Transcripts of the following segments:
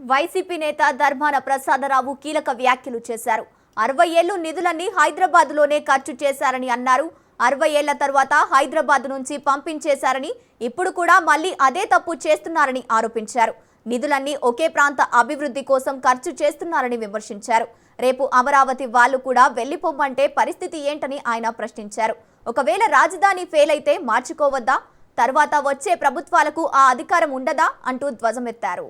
YCP నేత ధర్మాన ప్రసాదరావు కీలక వ్యాఖ్యలు చేశారు. 60 ఏళ్లు నిధులన్నీ హైదరాబాద్లోనే ఖర్చు చేశారని అన్నారు. 60 ఏళ్ల తర్వాత హైదరాబాద్ నుంచి పంపించేశారని, ఇప్పుడు కూడా మళ్లీ అదే తప్పు చేస్తున్నారని ఆరోపించారు. నిధులన్నీ ఒకే ప్రాంత అభివృద్ధి కోసం ఖర్చు చేస్తున్నారని విమర్శించారు. రేపు అమరావతి వాళ్లు కూడా వెళ్లిపోమ్మంటే పరిస్థితి ఏంటని ఆయన ప్రశ్నించారు. ఒకవేళ రాజధాని ఫెయిల్ అయితే మార్చుకోవద్దా? తర్వాత వచ్చే ప్రభుత్వాలకు ఆ అధికారం ఉండదా అంటూ ధ్వజమెత్తారు.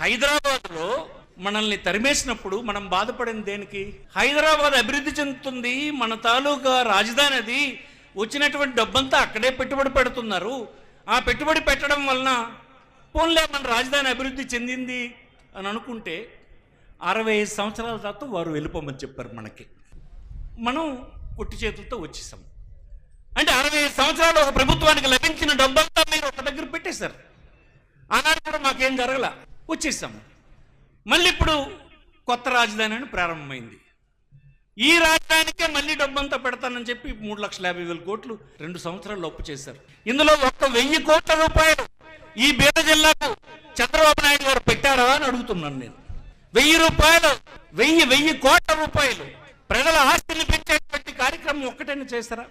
హైదరాబాద్లో మనల్ని తరిమేసినప్పుడు మనం బాధపడిన దేనికి? హైదరాబాద్ అభివృద్ధి చెందుతుంది, మన తాలూకా రాజధాని అది, వచ్చినటువంటి డబ్బంతా అక్కడే పెట్టుబడి పెడుతున్నారు. ఆ పెట్టుబడి పెట్టడం వలన పోన్లే మన రాజధాని అభివృద్ధి చెందింది అని అనుకుంటే 65 సంవత్సరాల తర్వాత వారు వెళ్ళిపోమని చెప్పారు మనకి. మనం కొట్టి చేతులతో వచ్చేసాం. అంటే 65 సంవత్సరాలు ఒక ప్రభుత్వానికి లభించిన డబ్బంతా మీరు ఒక దగ్గర పెట్టేశారు. ఆనాడు కూడా మాకేం జరగల, వచ్చేసాము. మళ్ళీ ఇప్పుడు కొత్త రాజధాని అని ప్రారంభమైంది. ఈ రాజధానికే మళ్ళీ డబ్బంతా పెడతానని చెప్పి 3,50,000 కోట్లు 2 సంవత్సరాలు అప్పు చేశారు. ఇందులో 1,000 కోట్ల రూపాయలు ఈ బీద జిల్లాకు చంద్రబాబు నాయుడు గారు పెట్టారా అని అడుగుతున్నాను నేను. 1,000 కోట్ల రూపాయలు ప్రజల ఆస్తిని పెంచేటువంటి కార్యక్రమం ఒక్కటైనా చేస్తారా?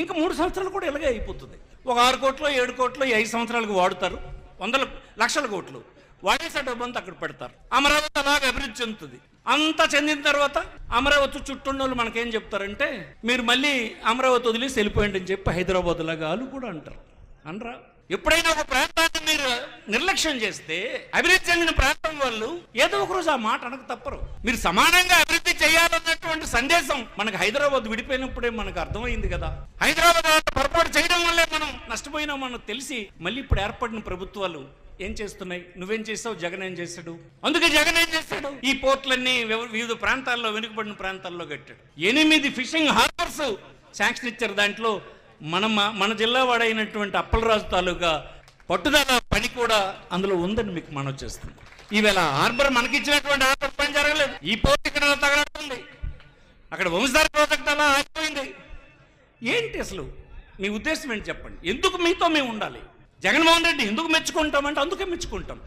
ఇంకా 3 సంవత్సరాలు కూడా ఇలాగే అయిపోతుంది. ఒక 6 కోట్లు 7 కోట్లు 5 సంవత్సరాలకు వాడుతారు, 100 లక్షల కోట్లు వాడేసే డబ్బంతా అక్కడ పెడతారు. అమరావతి అలాగే అభివృద్ధి చెందుతుంది. అంతా చెందిన తర్వాత అమరావతి చుట్టూన్న వాళ్ళు మనకేం చెప్తారంటే, మీరు మళ్ళీ అమరావతి వదిలేసి వెళ్ళిపోయండి అని చెప్పి హైదరాబాద్ లాగా వాళ్ళు కూడా అంటారు. అనరా? ఎప్పుడైనా ఒక ప్రాంతాన్ని మీరు నిర్లక్ష్యం చేస్తే అభివృద్ధి చెందిన ప్రాంతం వాళ్ళు ఏదో ఒక రోజు ఆ మాట అనక తప్పరు. మీరు సమానంగా అభివృద్ధి చేయాలన్నటువంటి సందేశం మనకు హైదరాబాద్ విడిపోయినప్పుడే మనకు అర్థమైంది కదా. హైదరాబాద్ పొరపాటు చేయడం వల్లే మనం నష్టపోయినాం మనకు తెలిసి మళ్ళీ ఇప్పుడు ఏర్పడిన ప్రభుత్వాలు ఏం చేస్తున్నాయి? నువ్వేం చేస్తావు, జగన్ ఏం చేశాడు? అందుకే జగన్ ఏం చేశాడు? ఈ పోర్ట్లన్నీ వివిధ ప్రాంతాల్లో, వెనుకబడిన ప్రాంతాల్లో కట్టాడు. 8 ఫిషింగ్ హార్బర్స్ శాంక్షన్ ఇచ్చారు. దాంట్లో మన జిల్లా వాడైనటువంటి అప్పలరాజు తాలూకా పట్టుదల పని కూడా అందులో ఉందని మీకు మనం చేస్తుంది. ఈవేళ హార్బర్ మనకిచ్చినటువంటి హార్బర్ పని జరగలేదు. ఈ పోర్ట్ ఇక్కడ తగలడుతుంది, అక్కడ వంశధార ప్రాజెక్ట్ అలా ఆగిపోయింది. ఏంటి అసలు మీ ఉద్దేశం ఏంటి చెప్పండి? ఎందుకు మీతో మేము ఉండాలి? జగన్మోహన్ రెడ్డి ఎందుకు మెచ్చుకుంటామంటే అందుకే మెచ్చుకుంటాం.